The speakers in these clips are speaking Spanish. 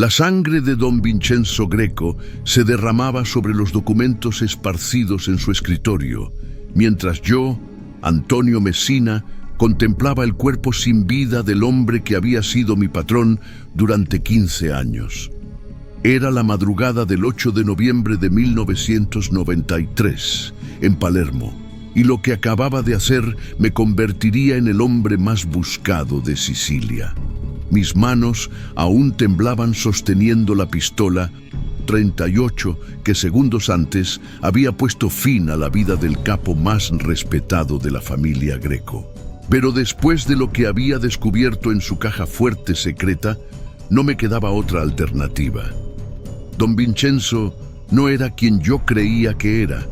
La sangre de don Vincenzo Greco se derramaba sobre los documentos esparcidos en su escritorio, mientras yo, Antonio Messina, contemplaba el cuerpo sin vida del hombre que había sido mi patrón durante 15 años. Era la madrugada del 8 de noviembre de 1993, en Palermo, y lo que acababa de hacer me convertiría en el hombre más buscado de Sicilia. Mis manos aún temblaban sosteniendo la pistola 38 que segundos antes había puesto fin a la vida del capo más respetado de la familia Greco. Pero después de lo que había descubierto en su caja fuerte secreta, no me quedaba otra alternativa. Don Vincenzo no era quien yo creía que era,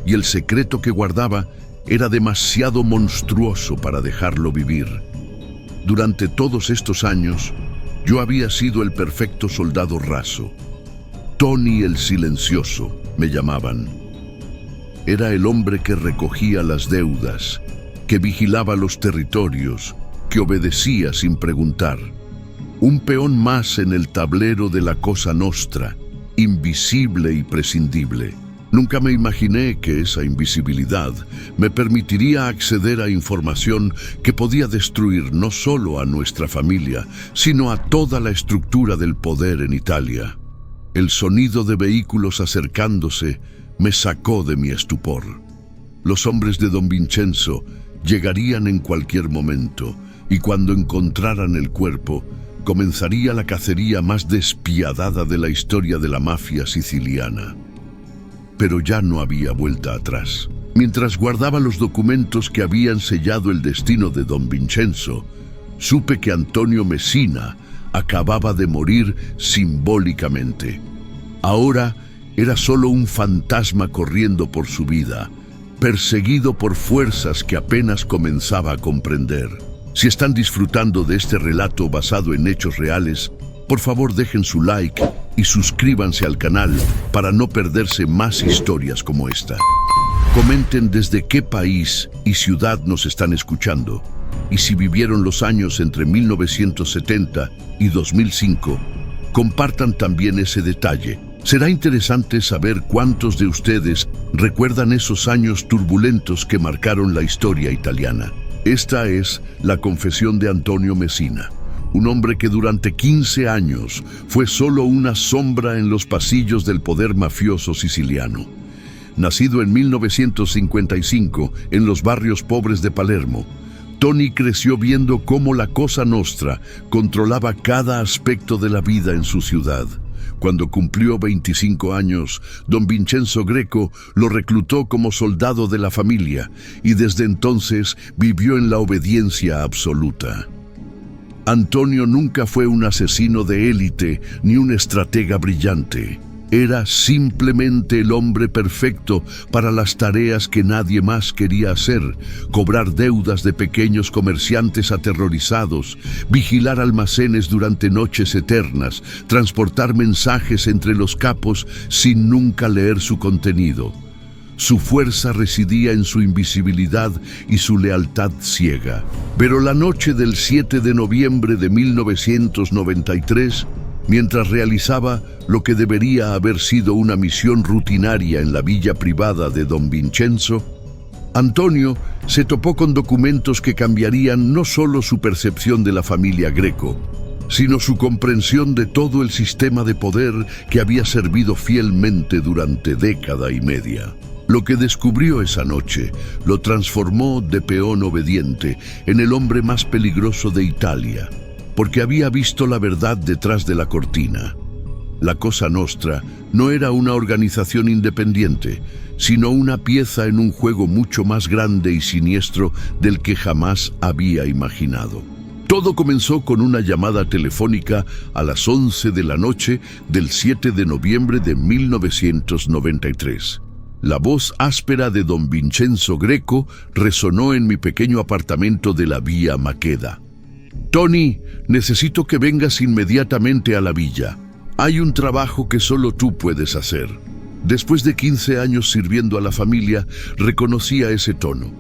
y el secreto que guardaba era demasiado monstruoso para dejarlo vivir. Durante todos estos años, yo había sido el perfecto soldado raso. Tony el Silencioso, me llamaban. Era el hombre que recogía las deudas, que vigilaba los territorios, que obedecía sin preguntar. Un peón más en el tablero de la Cosa Nostra, invisible y prescindible. Nunca me imaginé que esa invisibilidad me permitiría acceder a información que podía destruir no solo a nuestra familia, sino a toda la estructura del poder en Italia. El sonido de vehículos acercándose me sacó de mi estupor. Los hombres de don Vincenzo llegarían en cualquier momento, y cuando encontraran el cuerpo, comenzaría la cacería más despiadada de la historia de la mafia siciliana. Pero ya no había vuelta atrás. Mientras guardaba los documentos que habían sellado el destino de don Vincenzo, supe que Antonio Messina acababa de morir simbólicamente. Ahora era solo un fantasma corriendo por su vida, perseguido por fuerzas que apenas comenzaba a comprender. Si están disfrutando de este relato basado en hechos reales, por favor dejen su like y suscríbanse al canal para no perderse más historias como esta. Comenten desde qué país y ciudad nos están escuchando, y si vivieron los años entre 1970 y 2005, compartan también ese detalle. Será interesante saber cuántos de ustedes recuerdan esos años turbulentos que marcaron la historia italiana. Esta es la confesión de Antonio Messina, un hombre que durante 15 años fue solo una sombra en los pasillos del poder mafioso siciliano. Nacido en 1955 en los barrios pobres de Palermo, Tony creció viendo cómo la Cosa Nostra controlaba cada aspecto de la vida en su ciudad. Cuando cumplió 25 años, don Vincenzo Greco lo reclutó como soldado de la familia y desde entonces vivió en la obediencia absoluta. Antonio nunca fue un asesino de élite ni un estratega brillante. Era simplemente el hombre perfecto para las tareas que nadie más quería hacer: cobrar deudas de pequeños comerciantes aterrorizados, vigilar almacenes durante noches eternas, transportar mensajes entre los capos sin nunca leer su contenido. Su fuerza residía en su invisibilidad y su lealtad ciega. Pero la noche del 7 de noviembre de 1993, mientras realizaba lo que debería haber sido una misión rutinaria en la villa privada de don Vincenzo, Antonio se topó con documentos que cambiarían no solo su percepción de la familia Greco, sino su comprensión de todo el sistema de poder que había servido fielmente durante década y media. Lo que descubrió esa noche lo transformó de peón obediente en el hombre más peligroso de Italia, porque había visto la verdad detrás de la cortina. La Cosa Nostra no era una organización independiente, sino una pieza en un juego mucho más grande y siniestro del que jamás había imaginado. Todo comenzó con una llamada telefónica a las 11 de la noche del 7 de noviembre de 1993. La voz áspera de don Vincenzo Greco resonó en mi pequeño apartamento de la Vía Maqueda. «Tony, necesito que vengas inmediatamente a la villa. Hay un trabajo que solo tú puedes hacer». Después de 15 años sirviendo a la familia, reconocía ese tono.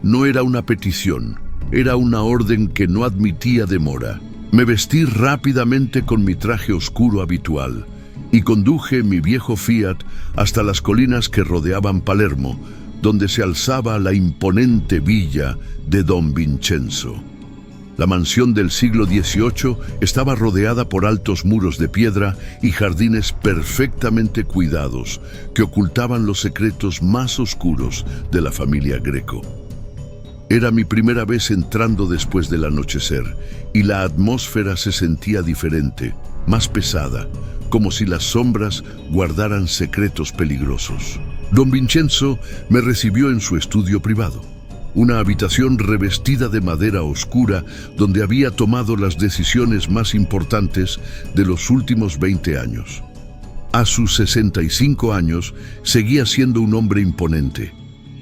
No era una petición, era una orden que no admitía demora. Me vestí rápidamente con mi traje oscuro habitual y conduje mi viejo Fiat hasta las colinas que rodeaban Palermo, donde se alzaba la imponente villa de Don Vincenzo. La mansión del siglo XVIII estaba rodeada por altos muros de piedra y jardines perfectamente cuidados que ocultaban los secretos más oscuros de la familia Greco. Era mi primera vez entrando después del anochecer y la atmósfera se sentía diferente, más pesada, como si las sombras guardaran secretos peligrosos. Don Vincenzo me recibió en su estudio privado, una habitación revestida de madera oscura donde había tomado las decisiones más importantes de los últimos 20 años. A sus 65 años seguía siendo un hombre imponente,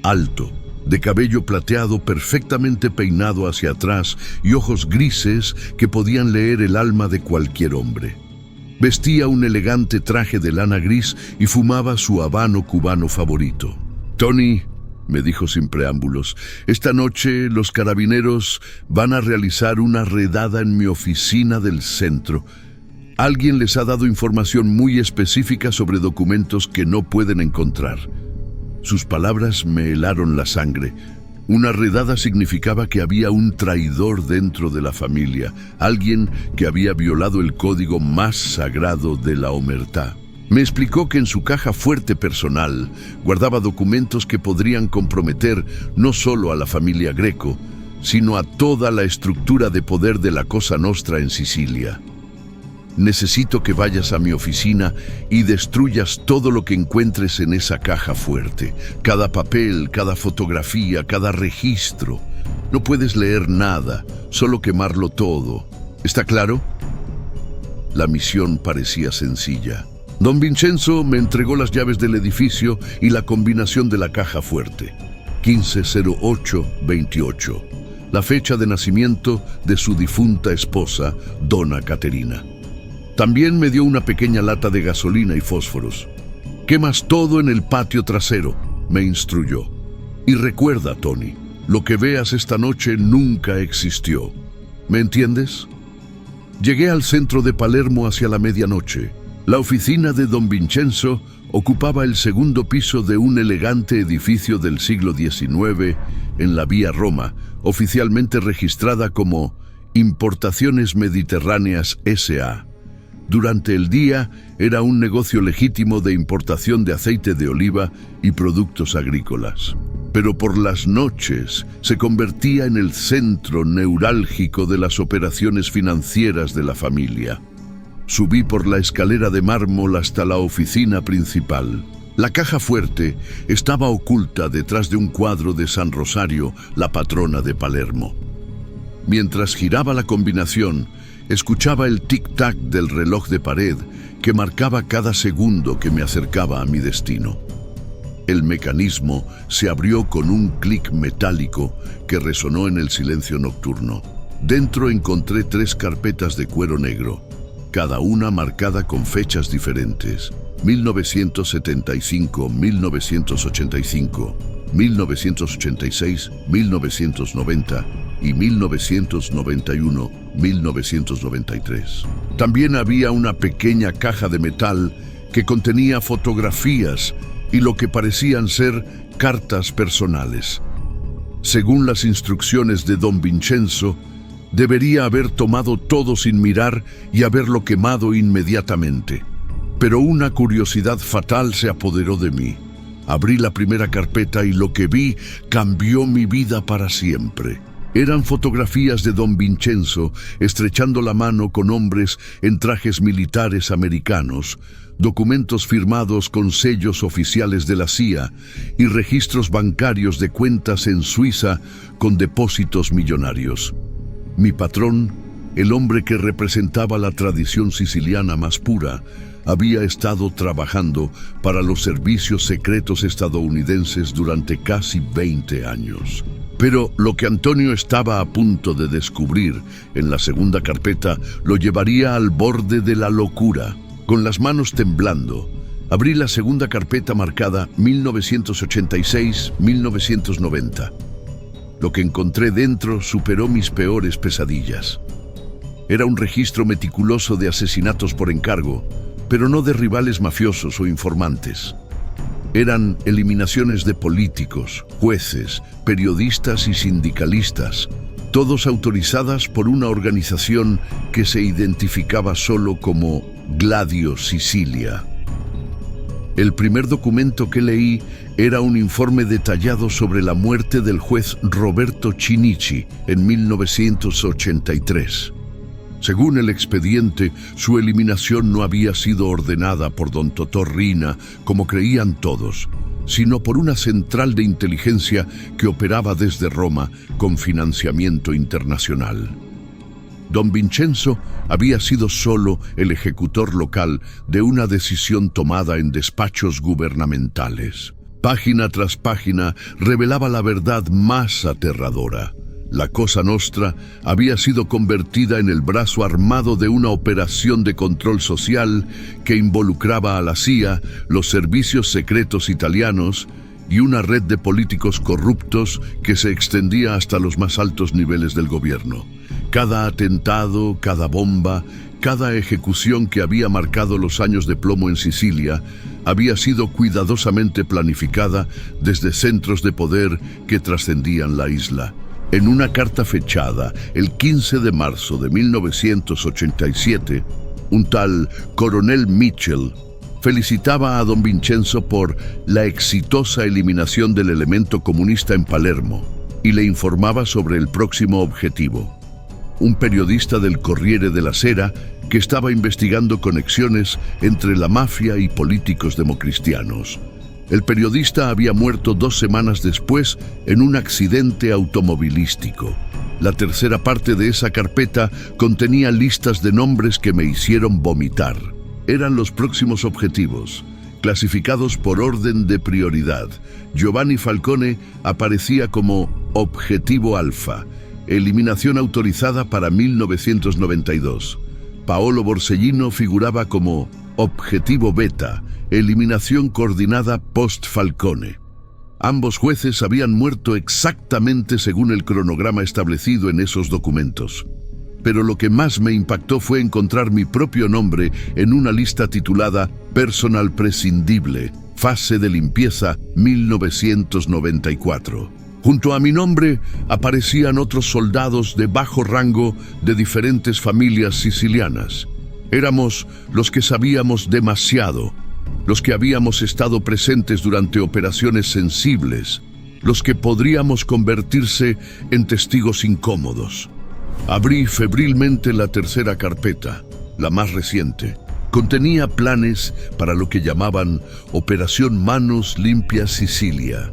alto, de cabello plateado perfectamente peinado hacia atrás y ojos grises que podían leer el alma de cualquier hombre. Vestía un elegante traje de lana gris y fumaba su habano cubano favorito. «Tony», me dijo sin preámbulos, «esta noche los carabineros van a realizar una redada en mi oficina del centro. Alguien les ha dado información muy específica sobre documentos que no pueden encontrar». Sus palabras me helaron la sangre. Una redada significaba que había un traidor dentro de la familia, alguien que había violado el código más sagrado de la omertá. Me explicó que en su caja fuerte personal guardaba documentos que podrían comprometer no solo a la familia Greco, sino a toda la estructura de poder de la Cosa Nostra en Sicilia. «Necesito que vayas a mi oficina y destruyas todo lo que encuentres en esa caja fuerte. Cada papel, cada fotografía, cada registro. No puedes leer nada, solo quemarlo todo. ¿Está claro?» La misión parecía sencilla. Don Vincenzo me entregó las llaves del edificio y la combinación de la caja fuerte. 150828. La fecha de nacimiento de su difunta esposa, Donna Caterina. También me dio una pequeña lata de gasolina y fósforos. «Quemas todo en el patio trasero», me instruyó. «Y recuerda, Tony, lo que veas esta noche nunca existió. ¿Me entiendes?» Llegué al centro de Palermo hacia la medianoche. La oficina de Don Vincenzo ocupaba el segundo piso de un elegante edificio del siglo XIX en la Vía Roma, oficialmente registrada como Importaciones Mediterráneas S.A. Durante el día era un negocio legítimo de importación de aceite de oliva y productos agrícolas. Pero por las noches se convertía en el centro neurálgico de las operaciones financieras de la familia. Subí por la escalera de mármol hasta la oficina principal. La caja fuerte estaba oculta detrás de un cuadro de San Rosario, la patrona de Palermo. Mientras giraba la combinación, escuchaba el tic-tac del reloj de pared que marcaba cada segundo que me acercaba a mi destino. El mecanismo se abrió con un clic metálico que resonó en el silencio nocturno. Dentro encontré 3 carpetas de cuero negro, cada una marcada con fechas diferentes: 1975, 1985, 1986, 1990 y 1991, 1993. También había una pequeña caja de metal que contenía fotografías y lo que parecían ser cartas personales. Según las instrucciones de Don Vincenzo, debería haber tomado todo sin mirar y haberlo quemado inmediatamente. Pero una curiosidad fatal se apoderó de mí. Abrí la primera carpeta y lo que vi cambió mi vida para siempre. Eran fotografías de Don Vincenzo estrechando la mano con hombres en trajes militares americanos, documentos firmados con sellos oficiales de la CIA y registros bancarios de cuentas en Suiza con depósitos millonarios. Mi patrón, el hombre que representaba la tradición siciliana más pura, había estado trabajando para los servicios secretos estadounidenses durante casi 20 años. Pero lo que Antonio estaba a punto de descubrir en la segunda carpeta lo llevaría al borde de la locura. Con las manos temblando, abrí la segunda carpeta marcada 1986-1990. Lo que encontré dentro superó mis peores pesadillas. Era un registro meticuloso de asesinatos por encargo, pero no de rivales mafiosos o informantes. Eran eliminaciones de políticos, jueces, periodistas y sindicalistas, todos autorizadas por una organización que se identificaba solo como Gladio Sicilia. El primer documento que leí era un informe detallado sobre la muerte del juez Roberto Chinnici en 1983. Según el expediente, su eliminación no había sido ordenada por don Totò Riina, como creían todos, sino por una central de inteligencia que operaba desde Roma con financiamiento internacional. Don Vincenzo había sido solo el ejecutor local de una decisión tomada en despachos gubernamentales. Página tras página revelaba la verdad más aterradora. La Cosa Nostra había sido convertida en el brazo armado de una operación de control social que involucraba a la CIA, los servicios secretos italianos y una red de políticos corruptos que se extendía hasta los más altos niveles del gobierno. Cada atentado, cada bomba, cada ejecución que había marcado los años de plomo en Sicilia había sido cuidadosamente planificada desde centros de poder que trascendían la isla. En una carta fechada el 15 de marzo de 1987, un tal Coronel Mitchell felicitaba a don Vincenzo por la exitosa eliminación del elemento comunista en Palermo y le informaba sobre el próximo objetivo. Un periodista del Corriere della Sera que estaba investigando conexiones entre la mafia y políticos democristianos. El periodista había muerto 2 semanas después en un accidente automovilístico. La tercera parte de esa carpeta contenía listas de nombres que me hicieron vomitar. Eran los próximos objetivos, clasificados por orden de prioridad. Giovanni Falcone aparecía como Objetivo Alfa, eliminación autorizada para 1992. Paolo Borsellino figuraba como Objetivo Beta, eliminación coordinada post-Falcone. Ambos jueces habían muerto exactamente según el cronograma establecido en esos documentos. Pero lo que más me impactó fue encontrar mi propio nombre en una lista titulada Personal Prescindible, Fase de Limpieza 1994. Junto a mi nombre aparecían otros soldados de bajo rango de diferentes familias sicilianas. Éramos los que sabíamos demasiado, los que habíamos estado presentes durante operaciones sensibles, los que podríamos convertirse en testigos incómodos. Abrí febrilmente la tercera carpeta, la más reciente. Contenía planes para lo que llamaban Operación Manos Limpias Sicilia,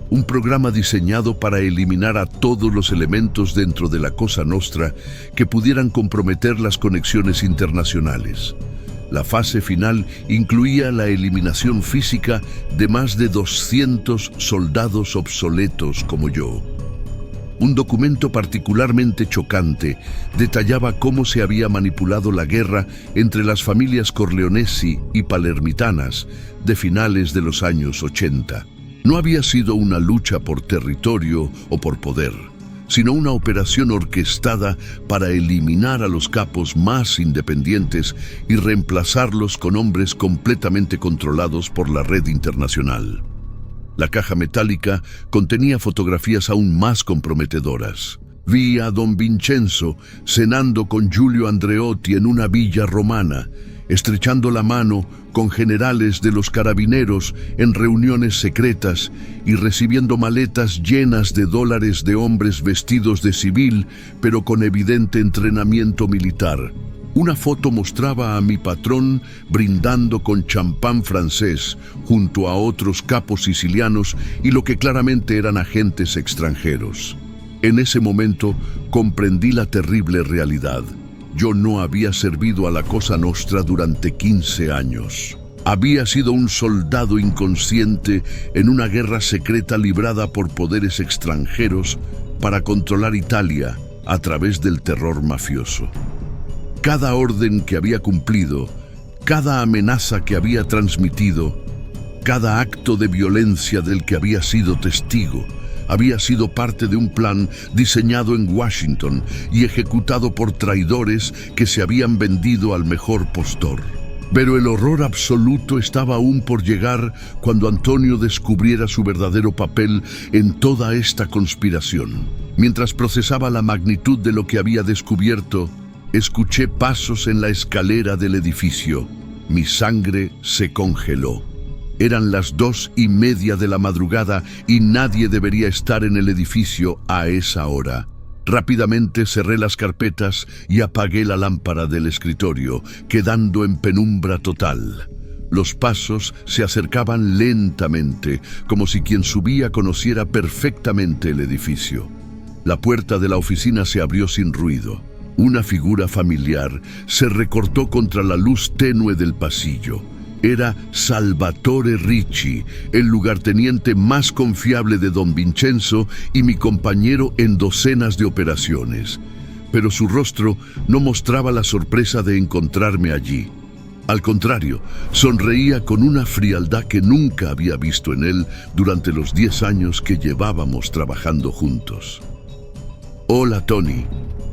un programa diseñado para eliminar a todos los elementos dentro de la Cosa Nostra que pudieran comprometer las conexiones internacionales. La fase final incluía la eliminación física de más de 200 soldados obsoletos como yo. Un documento particularmente chocante detallaba cómo se había manipulado la guerra entre las familias corleonesi y palermitanas de finales de los años 80. No había sido una lucha por territorio o por poder, sino una operación orquestada para eliminar a los capos más independientes y reemplazarlos con hombres completamente controlados por la red internacional. La caja metálica contenía fotografías aún más comprometedoras. Vi a don Vincenzo cenando con Giulio Andreotti en una villa romana, estrechando la mano con generales de los carabineros en reuniones secretas y recibiendo maletas llenas de dólares de hombres vestidos de civil, pero con evidente entrenamiento militar. Una foto mostraba a mi patrón brindando con champán francés junto a otros capos sicilianos y lo que claramente eran agentes extranjeros. En ese momento comprendí la terrible realidad. Yo no había servido a la Cosa Nostra durante 15 años. Había sido un soldado inconsciente en una guerra secreta librada por poderes extranjeros para controlar Italia a través del terror mafioso. Cada orden que había cumplido, cada amenaza que había transmitido, cada acto de violencia del que había sido testigo, había sido parte de un plan diseñado en Washington y ejecutado por traidores que se habían vendido al mejor postor. Pero el horror absoluto estaba aún por llegar cuando Antonio descubriera su verdadero papel en toda esta conspiración. Mientras procesaba la magnitud de lo que había descubierto, escuché pasos en la escalera del edificio. Mi sangre se congeló. Eran las 2:30 de la madrugada y nadie debería estar en el edificio a esa hora. Rápidamente cerré las carpetas y apagué la lámpara del escritorio, quedando en penumbra total. Los pasos se acercaban lentamente, como si quien subía conociera perfectamente el edificio. La puerta de la oficina se abrió sin ruido. Una figura familiar se recortó contra la luz tenue del pasillo. Era Salvatore Ricci, el lugarteniente más confiable de don Vincenzo y mi compañero en docenas de operaciones. Pero su rostro no mostraba la sorpresa de encontrarme allí. Al contrario, sonreía con una frialdad que nunca había visto en él durante los 10 años que llevábamos trabajando juntos. «Hola, Tony»,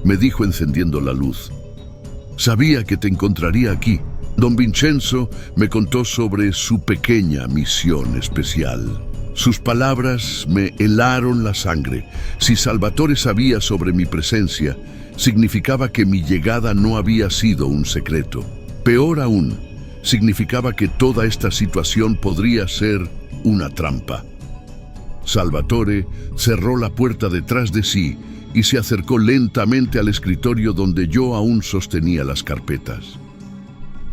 me dijo encendiendo la luz. «Sabía que te encontraría aquí». Don Vincenzo me contó sobre su pequeña misión especial. Sus palabras me helaron la sangre. Si Salvatore sabía sobre mi presencia, significaba que mi llegada no había sido un secreto. Peor aún, significaba que toda esta situación podría ser una trampa. Salvatore cerró la puerta detrás de sí y se acercó lentamente al escritorio donde yo aún sostenía las carpetas.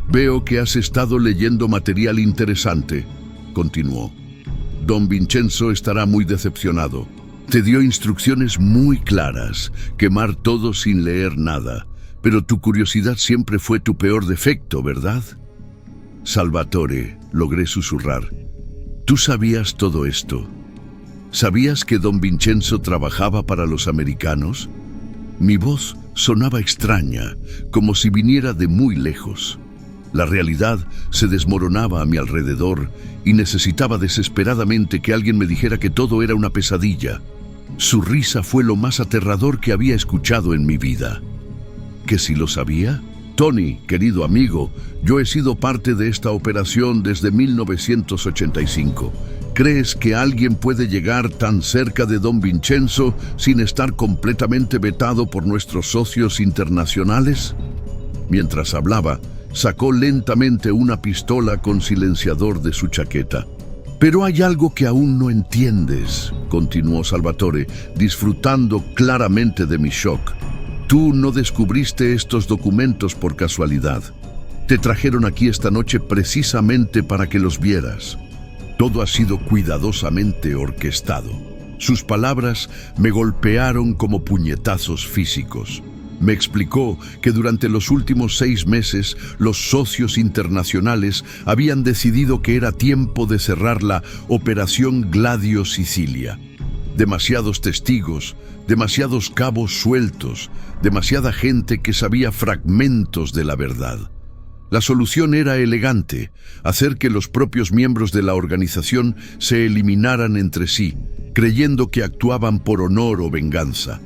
«Veo que has estado leyendo material interesante», continuó. «Don Vincenzo estará muy decepcionado. Te dio instrucciones muy claras, quemar todo sin leer nada, pero tu curiosidad siempre fue tu peor defecto, ¿verdad?» «Salvatore», logré susurrar, «¿tú sabías todo esto? ¿Sabías que don Vincenzo trabajaba para los americanos?» Mi voz sonaba extraña, como si viniera de muy lejos. La realidad se desmoronaba a mi alrededor y necesitaba desesperadamente que alguien me dijera que todo era una pesadilla. Su risa fue lo más aterrador que había escuchado en mi vida. ¿Que si lo sabía? Tony, querido amigo, yo he sido parte de esta operación desde 1985. ¿Crees que alguien puede llegar tan cerca de don Vincenzo sin estar completamente vetado por nuestros socios internacionales? Mientras hablaba, sacó lentamente una pistola con silenciador de su chaqueta. «Pero hay algo que aún no entiendes», continuó Salvatore, disfrutando claramente de mi shock. «Tú no descubriste estos documentos por casualidad. Te trajeron aquí esta noche precisamente para que los vieras. Todo ha sido cuidadosamente orquestado». Sus palabras me golpearon como puñetazos físicos. Me explicó que durante los últimos 6 meses los socios internacionales habían decidido que era tiempo de cerrar la Operación Gladio Sicilia. Demasiados testigos, demasiados cabos sueltos, demasiada gente que sabía fragmentos de la verdad. La solución era elegante, hacer que los propios miembros de la organización se eliminaran entre sí, creyendo que actuaban por honor o venganza.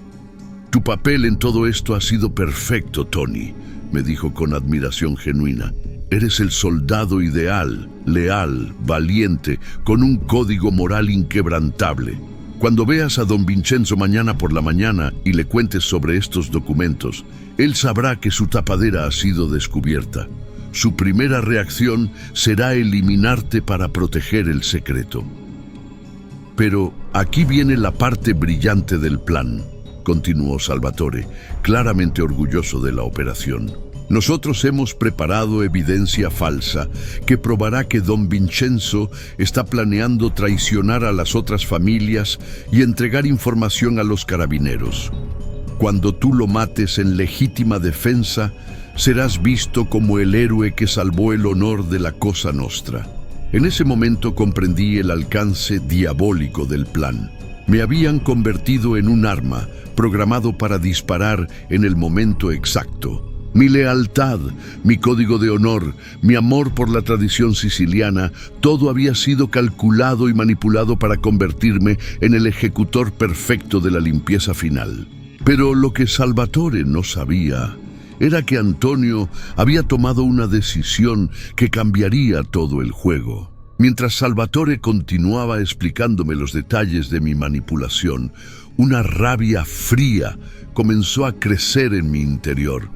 «Tu papel en todo esto ha sido perfecto, Tony», me dijo con admiración genuina. «Eres el soldado ideal, leal, valiente, con un código moral inquebrantable. Cuando veas a don Vincenzo mañana por la mañana y le cuentes sobre estos documentos, él sabrá que su tapadera ha sido descubierta. Su primera reacción será eliminarte para proteger el secreto». «Pero aquí viene la parte brillante del plan», continuó Salvatore, claramente orgulloso de la operación. «Nosotros hemos preparado evidencia falsa que probará que don Vincenzo está planeando traicionar a las otras familias y entregar información a los carabineros. Cuando tú lo mates en legítima defensa, serás visto como el héroe que salvó el honor de la Cosa Nostra». En ese momento comprendí el alcance diabólico del plan. Me habían convertido en un arma, programado para disparar en el momento exacto. Mi lealtad, mi código de honor, mi amor por la tradición siciliana, todo había sido calculado y manipulado para convertirme en el ejecutor perfecto de la limpieza final. Pero lo que Salvatore no sabía era que Antonio había tomado una decisión que cambiaría todo el juego. Mientras Salvatore continuaba explicándome los detalles de mi manipulación, una rabia fría comenzó a crecer en mi interior.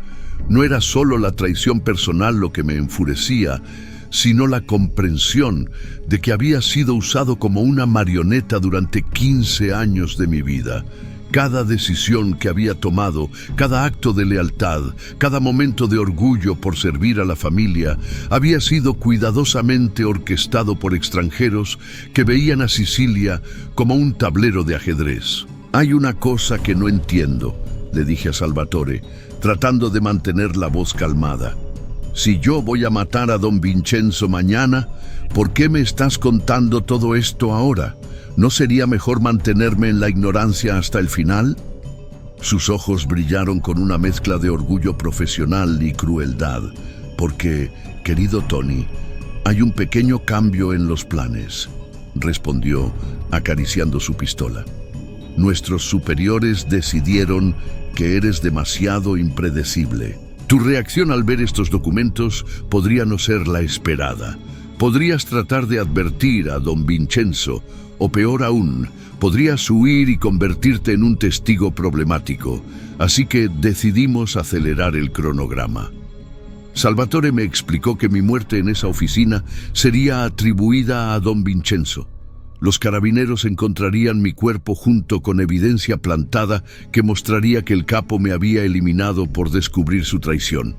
No era solo la traición personal lo que me enfurecía, sino la comprensión de que había sido usado como una marioneta durante 15 años de mi vida. Cada decisión que había tomado, cada acto de lealtad, cada momento de orgullo por servir a la familia, había sido cuidadosamente orquestado por extranjeros que veían a Sicilia como un tablero de ajedrez. «Hay una cosa que no entiendo», le dije a Salvatore, tratando de mantener la voz calmada. «Si yo voy a matar a don Vincenzo mañana, ¿por qué me estás contando todo esto ahora? ¿No sería mejor mantenerme en la ignorancia hasta el final?» Sus ojos brillaron con una mezcla de orgullo profesional y crueldad, porque, querido Tony, hay un pequeño cambio en los planes, respondió, acariciando su pistola. Nuestros superiores decidieron que eres demasiado impredecible. Tu reacción al ver estos documentos podría no ser la esperada. Podrías tratar de advertir a don Vincenzo, o peor aún, podrías huir y convertirte en un testigo problemático. Así que decidimos acelerar el cronograma. Salvatore me explicó que mi muerte en esa oficina sería atribuida a don Vincenzo. Los carabineros encontrarían mi cuerpo junto con evidencia plantada que mostraría que el capo me había eliminado por descubrir su traición.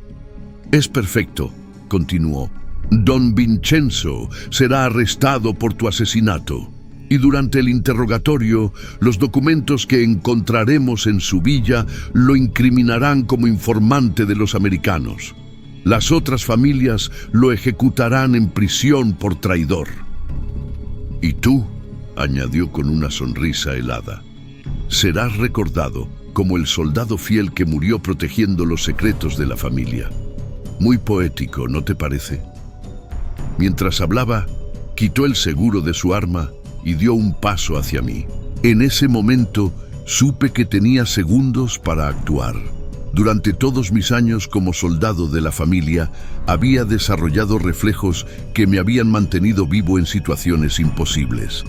«Es perfecto», continuó. «Don Vincenzo será arrestado por tu asesinato. Y durante el interrogatorio, los documentos que encontraremos en su villa lo incriminarán como informante de los americanos. Las otras familias lo ejecutarán en prisión por traidor. Y tú», añadió con una sonrisa helada, «serás recordado como el soldado fiel que murió protegiendo los secretos de la familia». Muy poético, ¿no te parece? Mientras hablaba, quitó el seguro de su arma y dio un paso hacia mí. En ese momento, supe que tenía segundos para actuar. Durante todos mis años como soldado de la familia, había desarrollado reflejos que me habían mantenido vivo en situaciones imposibles.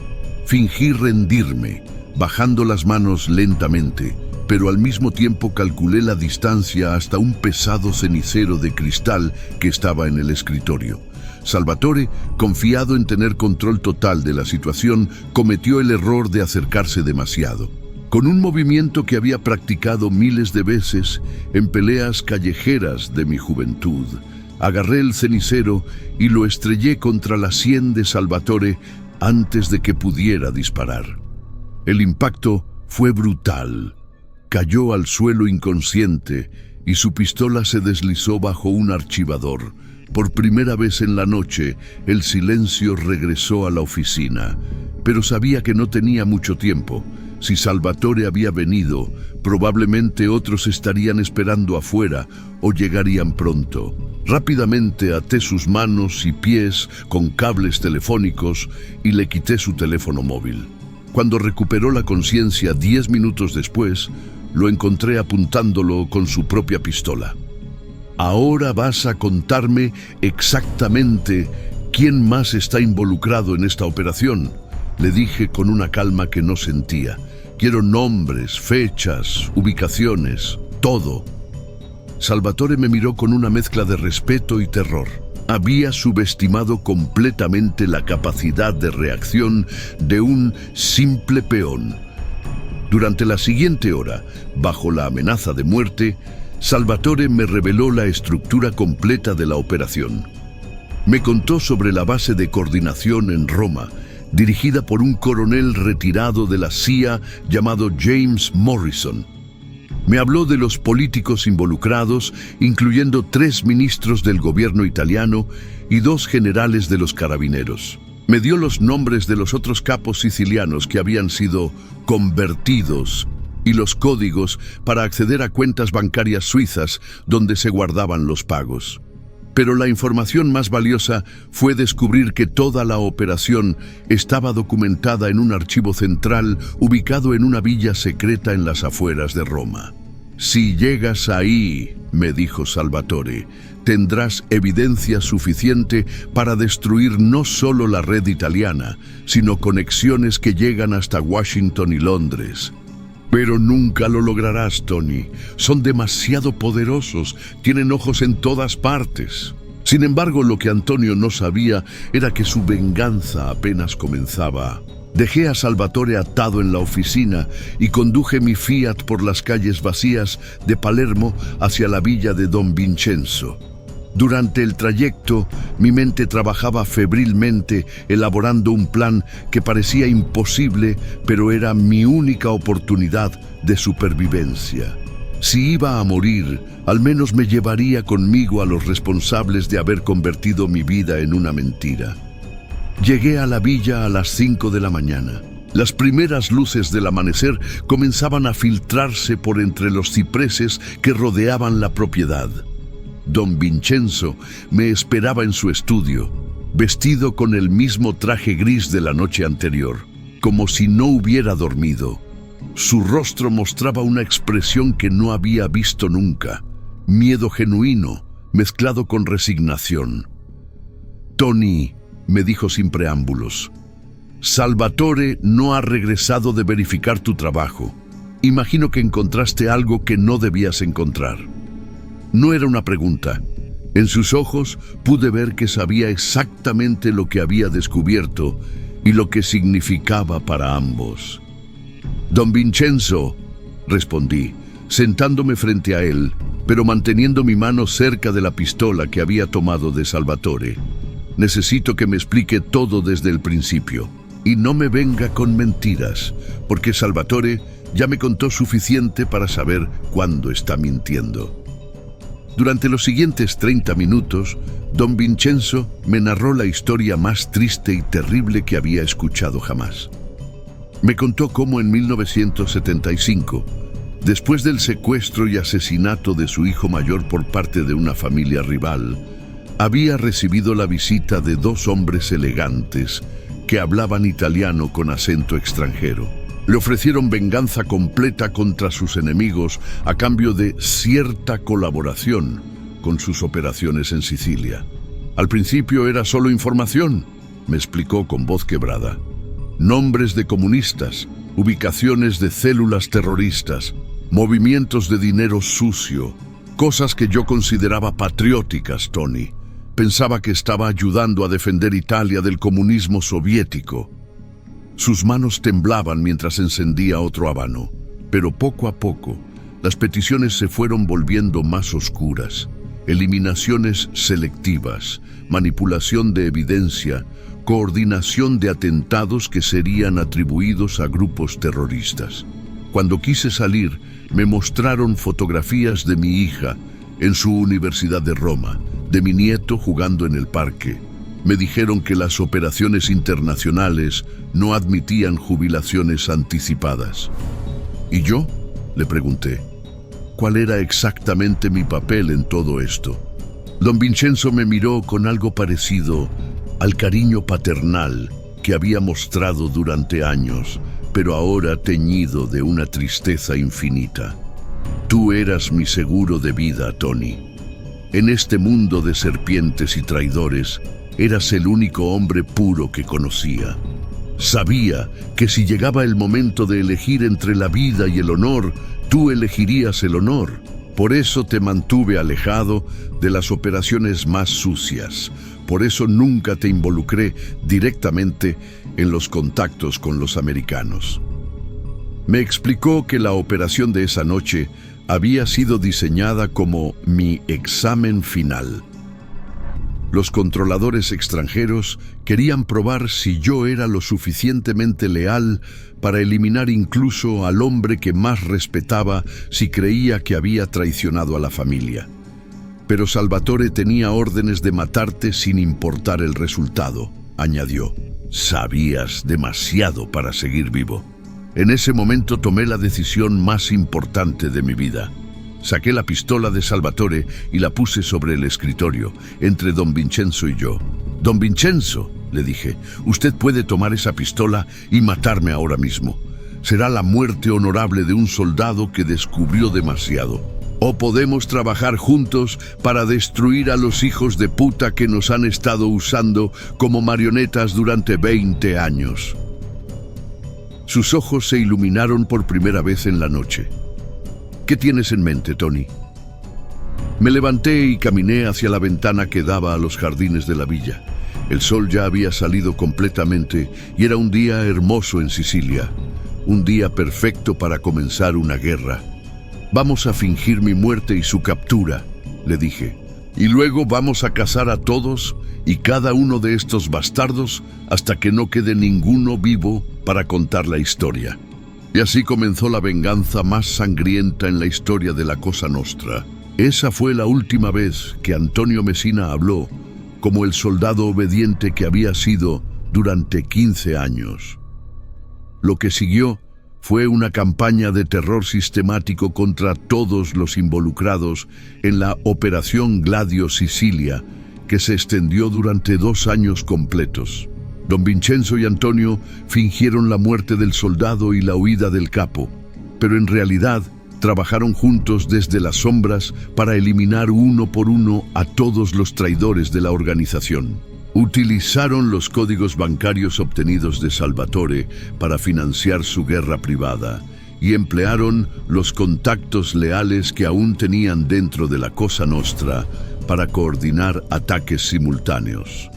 Fingí rendirme, bajando las manos lentamente, pero al mismo tiempo calculé la distancia hasta un pesado cenicero de cristal que estaba en el escritorio. Salvatore, confiado en tener control total de la situación, cometió el error de acercarse demasiado. Con un movimiento que había practicado miles de veces en peleas callejeras de mi juventud, agarré el cenicero y lo estrellé contra la sien de Salvatore antes de que pudiera disparar. El impacto fue brutal. Cayó al suelo inconsciente y su pistola se deslizó bajo un archivador. Por primera vez en la noche, el silencio regresó a la oficina, pero sabía que no tenía mucho tiempo. Si Salvatore había venido, probablemente otros estarían esperando afuera o llegarían pronto. Rápidamente até sus manos y pies con cables telefónicos y le quité su teléfono móvil. Cuando recuperó la conciencia 10 minutos después, lo encontré apuntándolo con su propia pistola. «Ahora vas a contarme exactamente quién más está involucrado en esta operación», le dije con una calma que no sentía. «Quiero nombres, fechas, ubicaciones, todo». Salvatore me miró con una mezcla de respeto y terror. Había subestimado completamente la capacidad de reacción de un simple peón. Durante la siguiente hora, bajo la amenaza de muerte, Salvatore me reveló la estructura completa de la operación. Me contó sobre la base de coordinación en Roma, dirigida por un coronel retirado de la CIA llamado James Morrison. Me habló de los políticos involucrados, incluyendo 3 ministros del gobierno italiano y 2 generales de los carabineros. Me dio los nombres de los otros capos sicilianos que habían sido convertidos y los códigos para acceder a cuentas bancarias suizas donde se guardaban los pagos. Pero la información más valiosa fue descubrir que toda la operación estaba documentada en un archivo central ubicado en una villa secreta en las afueras de Roma. «Si llegas ahí», me dijo Salvatore, «tendrás evidencia suficiente para destruir no solo la red italiana, sino conexiones que llegan hasta Washington y Londres». «Pero nunca lo lograrás, Tony. Son demasiado poderosos, tienen ojos en todas partes». Sin embargo, lo que Antonio no sabía era que su venganza apenas comenzaba. Dejé a Salvatore atado en la oficina y conduje mi Fiat por las calles vacías de Palermo hacia la villa de Don Vincenzo. Durante el trayecto, mi mente trabajaba febrilmente elaborando un plan que parecía imposible, pero era mi única oportunidad de supervivencia. Si iba a morir, al menos me llevaría conmigo a los responsables de haber convertido mi vida en una mentira. Llegué a la villa a las 5 de la mañana. Las primeras luces del amanecer comenzaban a filtrarse por entre los cipreses que rodeaban la propiedad. Don Vincenzo me esperaba en su estudio, vestido con el mismo traje gris de la noche anterior, como si no hubiera dormido. Su rostro mostraba una expresión que no había visto nunca, miedo genuino, mezclado con resignación. «Tony», me dijo sin preámbulos, «Salvatore no ha regresado de verificar tu trabajo. Imagino que encontraste algo que no debías encontrar». No era una pregunta. En sus ojos pude ver que sabía exactamente lo que había descubierto y lo que significaba para ambos. «Don Vincenzo», respondí, sentándome frente a él, pero manteniendo mi mano cerca de la pistola que había tomado de Salvatore. «Necesito que me explique todo desde el principio, y no me venga con mentiras, porque Salvatore ya me contó suficiente para saber cuándo está mintiendo». Durante los siguientes 30 minutos, Don Vincenzo me narró la historia más triste y terrible que había escuchado jamás. Me contó cómo en 1975, después del secuestro y asesinato de su hijo mayor por parte de una familia rival, había recibido la visita de dos hombres elegantes que hablaban italiano con acento extranjero. Le ofrecieron venganza completa contra sus enemigos a cambio de cierta colaboración con sus operaciones en Sicilia. Al principio era solo información, me explicó con voz quebrada. Nombres de comunistas, ubicaciones de células terroristas, movimientos de dinero sucio, cosas que yo consideraba patrióticas, Tony. Pensaba que estaba ayudando a defender Italia del comunismo soviético. Sus manos temblaban mientras encendía otro habano, pero poco a poco las peticiones se fueron volviendo más oscuras. Eliminaciones selectivas, manipulación de evidencia, coordinación de atentados que serían atribuidos a grupos terroristas. Cuando quise salir, me mostraron fotografías de mi hija en su Universidad de Roma, de mi nieto jugando en el parque. Me dijeron que las operaciones internacionales no admitían jubilaciones anticipadas. ¿Y yo?, le pregunté. ¿Cuál era exactamente mi papel en todo esto? Don Vincenzo me miró con algo parecido al cariño paternal que había mostrado durante años, pero ahora teñido de una tristeza infinita. Tú eras mi seguro de vida, Tony. En este mundo de serpientes y traidores, eras el único hombre puro que conocía. Sabía que si llegaba el momento de elegir entre la vida y el honor, tú elegirías el honor. Por eso te mantuve alejado de las operaciones más sucias. Por eso nunca te involucré directamente en los contactos con los americanos. Me explicó que la operación de esa noche había sido diseñada como mi examen final. Los controladores extranjeros querían probar si yo era lo suficientemente leal para eliminar incluso al hombre que más respetaba si creía que había traicionado a la familia. Pero Salvatore tenía órdenes de matarte sin importar el resultado, añadió. Sabías demasiado para seguir vivo. En ese momento tomé la decisión más importante de mi vida. Saqué la pistola de Salvatore y la puse sobre el escritorio, entre don Vincenzo y yo. «Don Vincenzo», le dije, «usted puede tomar esa pistola y matarme ahora mismo. Será la muerte honorable de un soldado que descubrió demasiado. O podemos trabajar juntos para destruir a los hijos de puta que nos han estado usando como marionetas durante 20 años». Sus ojos se iluminaron por primera vez en la noche. «¿Qué tienes en mente, Tony?» Me levanté y caminé hacia la ventana que daba a los jardines de la villa. El sol ya había salido completamente y era un día hermoso en Sicilia. Un día perfecto para comenzar una guerra. «Vamos a fingir mi muerte y su captura», le dije. «Y luego vamos a cazar a todos y cada uno de estos bastardos hasta que no quede ninguno vivo para contar la historia». Y así comenzó la venganza más sangrienta en la historia de la Cosa Nostra. Esa fue la última vez que Antonio Messina habló como el soldado obediente que había sido durante 15 años. Lo que siguió fue una campaña de terror sistemático contra todos los involucrados en la Operación Gladio Sicilia, que se extendió durante 2 años completos. Don Vincenzo y Antonio fingieron la muerte del soldado y la huida del capo, pero en realidad trabajaron juntos desde las sombras para eliminar uno por uno a todos los traidores de la organización. Utilizaron los códigos bancarios obtenidos de Salvatore para financiar su guerra privada y emplearon los contactos leales que aún tenían dentro de la Cosa Nostra para coordinar ataques simultáneos.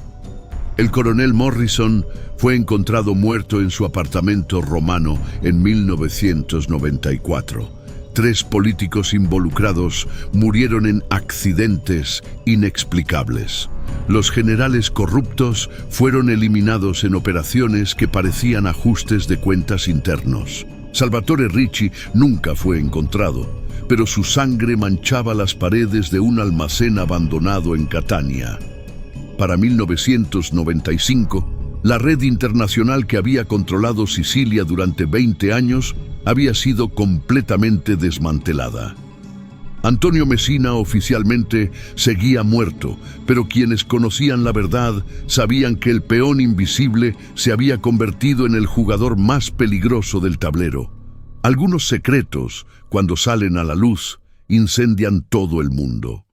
El coronel Morrison fue encontrado muerto en su apartamento romano en 1994. 3 políticos involucrados murieron en accidentes inexplicables. Los generales corruptos fueron eliminados en operaciones que parecían ajustes de cuentas internos. Salvatore Ricci nunca fue encontrado, pero su sangre manchaba las paredes de un almacén abandonado en Catania. Para 1995, la red internacional que había controlado Sicilia durante 20 años había sido completamente desmantelada. Antonio Messina oficialmente seguía muerto, pero quienes conocían la verdad sabían que el peón invisible se había convertido en el jugador más peligroso del tablero. Algunos secretos, cuando salen a la luz, incendian todo el mundo.